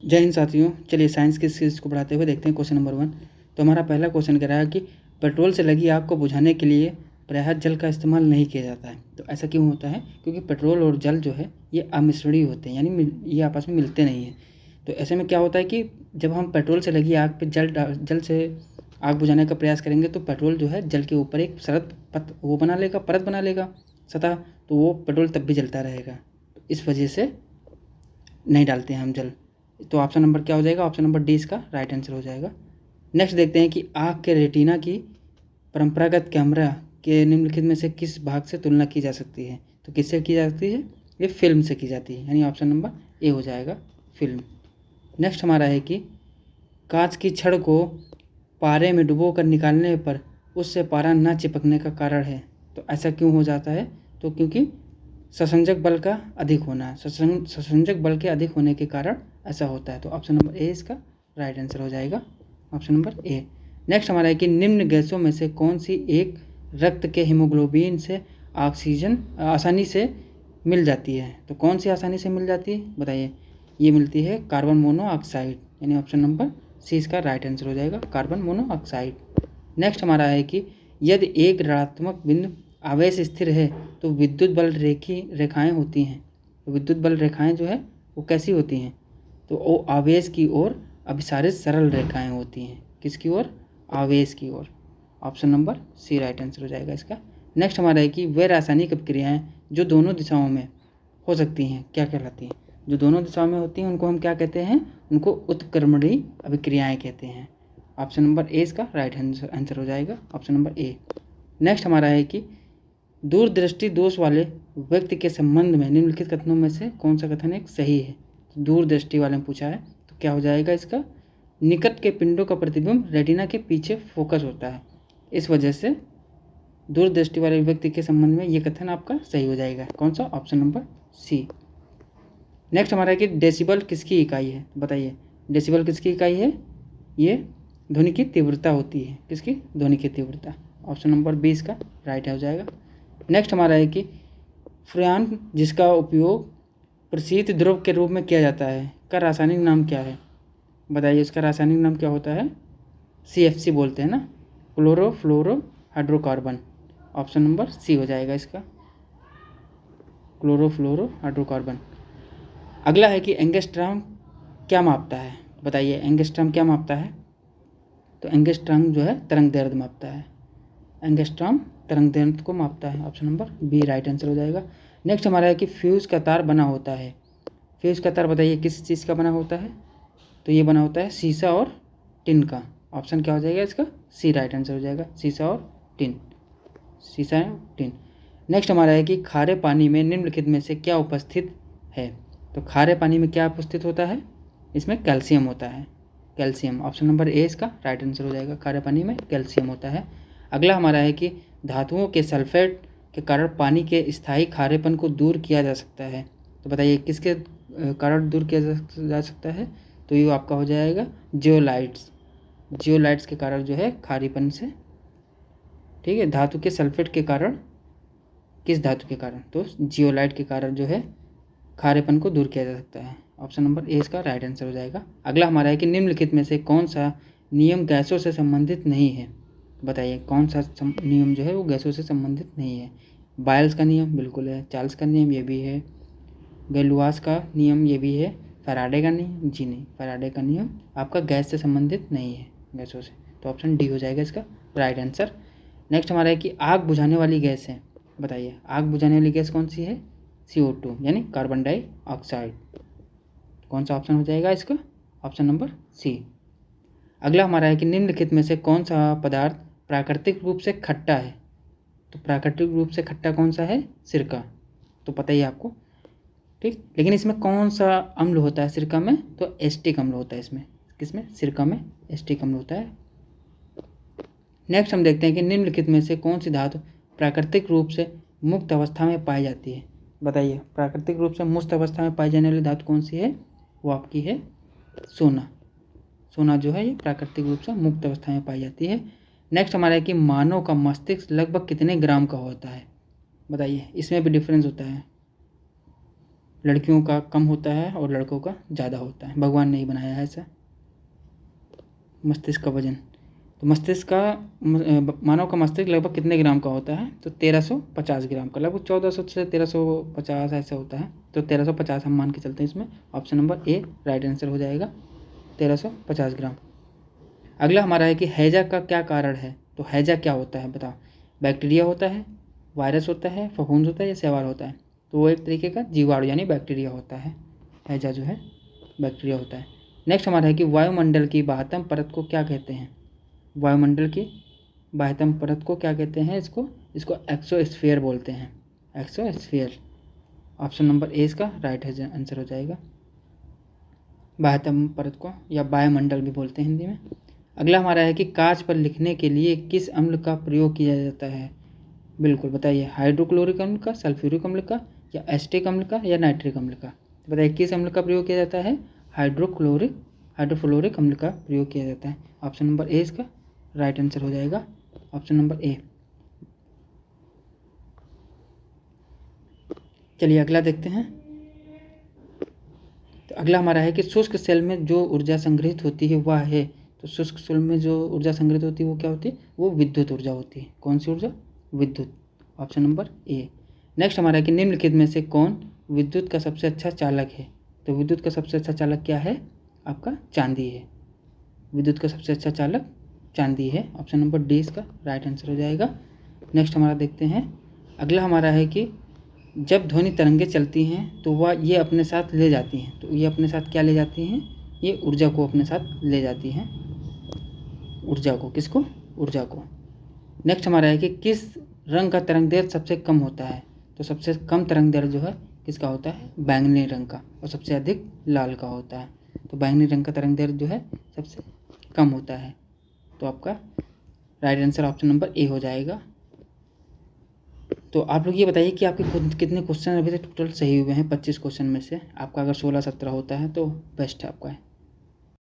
जय हिंद साथियों। चलिए साइंस की सीरीज को बढ़ाते हुए देखते हैं क्वेश्चन नंबर 1। तो हमारा पहला क्वेश्चन कह रहा है कि पेट्रोल से लगी आग को बुझाने के लिए प्रायः जल का इस्तेमाल नहीं किया जाता है। तो ऐसा क्यों होता है? क्योंकि पेट्रोल और जल जो है ये अमिश्रणीय होते हैं, यानी ये आपस में मिलते नहीं हैं। तो ऐसे में क्या होता है कि जब हम पेट्रोल से लगी आग पर जल से आग बुझाने का प्रयास करेंगे तो पेट्रोल जो है जल के ऊपर एक परत बना लेगा सतह, तो वो पेट्रोल तब भी जलता रहेगा। तो इस वजह से नहीं डालते हैं हम जल। तो ऑप्शन नंबर क्या हो जाएगा? ऑप्शन नंबर डी इसका राइट आंसर हो जाएगा। नेक्स्ट देखते हैं कि आँख के रेटिना की परंपरागत कैमरा के निम्नलिखित में से किस भाग से तुलना की जा सकती है? तो किससे की जाती है? ये फिल्म से की जाती है, यानी ऑप्शन नंबर ए हो जाएगा फिल्म। नेक्स्ट हमारा है कि कांच की छड़ को पारे में डुबो कर निकालने पर उससे पारा न चिपकने का कारण है। तो ऐसा क्यों हो जाता है? तो क्योंकि ससंजक बल का अधिक होना, ससंजक बल के अधिक होने के कारण ऐसा होता है। तो ऑप्शन नंबर ए इसका राइट आंसर हो जाएगा, ऑप्शन नंबर ए। नेक्स्ट हमारा है कि निम्न गैसों में से कौन सी एक रक्त के हीमोग्लोबिन से ऑक्सीजन आसानी से मिल जाती है? तो कौन सी आसानी से मिल जाती है बताइए? ये मिलती है कार्बन मोनोऑक्साइड, यानी ऑप्शन नंबर सी इसका राइट आंसर हो जाएगा, कार्बन मोनोऑक्साइड। नेक्स्ट हमारा है कि यदि एक ऋणात्मक बिंदु आवेश स्थिर है तो विद्युत बल रेखाएं होती हैं। तो विद्युत बल रेखाएं जो है वो कैसी होती हैं? तो वो आवेश की ओर अभिसारित सरल रेखाएं होती हैं। किसकी ओर? आवेश की ओर। Option number C right answer हो जाएगा इसका। नेक्स्ट हमारा है कि वे रासायनिक अभिक्रियाएं जो दोनों दिशाओं में हो सकती हैं क्या कहलाती हैं? जो दोनों दिशाओं में होती हैं उनको हम क्या कहते हैं? उनको उत्क्रमणीय अभिक्रियाएं कहते हैं। ऑप्शन नंबर ए इसका राइट आंसर हो जाएगा, ऑप्शन नंबर ए। नेक्स्ट हमारा है कि दूरदृष्टि दोष वाले व्यक्ति के संबंध में निम्नलिखित कथनों में से कौन सा कथन एक सही है? दूरदृष्टि वाले ने पूछा है, तो क्या हो जाएगा इसका? निकट के पिंडों का प्रतिबिंब रेटिना के पीछे फोकस होता है, इस वजह से दूरदृष्टि वाले व्यक्ति के संबंध में ये कथन आपका सही हो जाएगा। कौन सा? ऑप्शन नंबर सी। नेक्स्ट हमारा है कि डेसिबल किसकी इकाई है? बताइए, डेसिबल किसकी इकाई है? ये ध्वनि की तीव्रता होती है। किसकी? ध्वनि की तीव्रता। ऑप्शन नंबर बी इसका राइट हो जाएगा। नेक्स्ट हमारा है कि फ्रेन जिसका उपयोग प्रशीत द्रव के रूप में किया जाता है का रासायनिक नाम क्या है? बताइए, इसका रासायनिक नाम क्या होता है? CFC बोलते हैं ना, chlorofluoro hydrocarbon. Option number C हो जाएगा इसका, क्लोरोफ्लोरो हाइड्रोकार्बन। अगला है कि एंगस्ट्रॉम क्या मापता है? बताइए, एंगस्ट्रॉम क्या मापता है? तो एंगस्ट्रॉम जो है तरंग दैर्ध्य मापता है। एंगस्ट्रॉम तरंग दैर्ध्य को मापता है। Option number B right answer हो जाएगा। नेक्स्ट हमारा है कि फ्यूज़ का तार बना होता है। फ्यूज़ का तार बताइए किस चीज़ का बना होता है? तो ये बना होता है शीशा और टिन का। ऑप्शन क्या हो जाएगा इसका? सी राइट आंसर हो जाएगा, शीशा और टिन, शीशा और टिन। नेक्स्ट हमारा है कि खारे पानी में निम्नलिखित में से क्या उपस्थित है? तो खारे पानी में क्या उपस्थित होता है? इसमें कैल्शियम होता है, कैल्शियम। ऑप्शन नंबर ए इसका राइट आंसर हो जाएगा, खारे पानी में कैल्शियम होता है। अगला हमारा है कि धातुओं के सल्फेट के कारण पानी के स्थायी खारेपन को दूर किया जा सकता है। तो बताइए किसके कारण दूर किया जा सकता है? तो ये आपका हो जाएगा जियोलाइट्स। जियोलाइट्स के कारण जो है खारीपन से, ठीक है, धातु के सल्फेट के कारण। किस धातु के कारण? तो जियोलाइट के कारण जो है खारेपन को दूर किया जा सकता है। ऑप्शन नंबर ए इसका राइट आंसर हो जाएगा। अगला हमारा है कि निम्नलिखित में से कौन सा नियम गैसों से संबंधित नहीं है? बताइए कौन सा नियम जो है वो गैसों से संबंधित नहीं है? बायल्स का नियम बिल्कुल है, चार्ल्स का नियम ये भी है, गैलुआस का नियम ये भी है, फैराडे का नियम जी नहीं, फैराडे का नियम आपका गैस से संबंधित नहीं है, गैसों से। तो ऑप्शन डी हो जाएगा इसका राइट आंसर। नेक्स्ट हमारा है कि आग बुझाने वाली गैस है। बताइए आग बुझाने वाली गैस कौन सी है? CO2 यानी कार्बन डाइऑक्साइड। कौन सा ऑप्शन हो जाएगा इसका? Option number C. अगला हमारा है कि निम्नलिखित में से कौन सा पदार्थ प्राकृतिक रूप से खट्टा है? तो प्राकृतिक रूप से खट्टा कौन सा है? सिरका। तो पता ही आपको, ठीक। लेकिन इसमें कौन सा अम्ल होता है सिरका में? तो एस्टिक अम्ल होता है इसमें। किसमें? सिरका में एस्टिक अम्ल होता है। नेक्स्ट हम देखते हैं कि निम्नलिखित में से कौन सी धातु प्राकृतिक रूप से मुक्त अवस्था में पाई जाती है? बताइए प्राकृतिक रूप से मुक्त अवस्था में पाई जाने वाली धातु कौन सी है? वो आपकी है सोना। सोना जो है ये प्राकृतिक रूप से मुक्त अवस्था में पाई जाती है। नेक्स्ट हमारा है कि मानव का मस्तिष्क लगभग कितने ग्राम का होता है? बताइए, इसमें भी डिफरेंस होता है। लड़कियों का कम होता है और लड़कों का ज़्यादा होता है, भगवान ने ही बनाया है ऐसा। मस्तिष्क का वजन, तो मस्तिष्क का मानव का मस्तिष्क लगभग कितने ग्राम का होता है? तो 1350 ग्राम का, लगभग 1400 से 1350 ऐसा होता है। तो 1350 हम मान के चलते हैं इसमें। Option number A right answer हो जाएगा, 1350 ग्राम। अगला हमारा है कि हैजा का क्या कारण है? तो हैजा क्या होता है बताओ? बैक्टीरिया होता है, वायरस होता है, फफूंद होता है या शैवाल होता है? तो वो एक तरीके का जीवाणु यानी बैक्टीरिया होता है। हैजा जो है बैक्टीरिया होता है। नेक्स्ट हमारा है कि वायुमंडल की बाह्यतम परत को क्या कहते हैं? वायुमंडल की बाह्यतम परत को क्या कहते हैं? इसको एक्सोस्फीयर बोलते हैं, एक्सोस्फीयर। ऑप्शन नंबर ए इसका राइट आंसर हो जाएगा। बाह्यतम परत को या वायुमंडल भी बोलते हैं हिंदी में। अगला हमारा है कि कांच पर लिखने के लिए किस अम्ल का प्रयोग किया जाता है? बिल्कुल बताइए, हाइड्रोक्लोरिक अम्ल का, सल्फ्यूरिक अम्ल का, या एसिटिक अम्ल का, या नाइट्रिक अम्ल का? बताइए किस अम्ल का प्रयोग किया जाता है? हाइड्रोफ्लोरिक अम्ल का प्रयोग किया जाता है। ऑप्शन नंबर ए इसका राइट आंसर हो जाएगा, ऑप्शन नंबर ए। चलिए अगला देखते हैं। तो अगला हमारा है कि शुष्क सेल में जो ऊर्जा संग्रहित होती है वह है, तो शुष्क सेल में जो ऊर्जा संग्रहित होती है वो क्या होती है? वो विद्युत ऊर्जा होती है। कौन सी ऊर्जा? विद्युत। Option number A. नेक्स्ट हमारा है कि निम्नलिखित में से कौन विद्युत का सबसे अच्छा चालक है? तो विद्युत का सबसे अच्छा चालक क्या है? आपका चांदी है। विद्युत का सबसे अच्छा चालक चांदी है। ऑप्शन नंबर डी इसका राइट आंसर हो जाएगा। नेक्स्ट हमारा देखते हैं। अगला हमारा है कि जब ध्वनि तरंगें चलती हैं तो वह ये अपने साथ ले जाती हैं, तो ये अपने साथ क्या ले जाती हैं? ये ऊर्जा को अपने साथ ले जाती हैं। ऊर्जा को, किसको? ऊर्जा को। नेक्स्ट हमारा है कि किस रंग का तरंग दैर्ध्य सबसे कम होता है? तो सबसे कम तरंग दैर्ध्य जो है किसका होता है? बैंगनी रंग का, और सबसे अधिक लाल का होता है। तो बैंगनी रंग का तरंग दैर्ध्य जो है सबसे कम होता है। तो आपका right answer option number A हो जाएगा। तो आप लोग ये बताइए कि आपके कितने क्वेश्चन अभी तक टोटल सही हुए हैं? 25 क्वेश्चन में से आपका अगर 16-17 होता है तो बेस्ट है आपका है।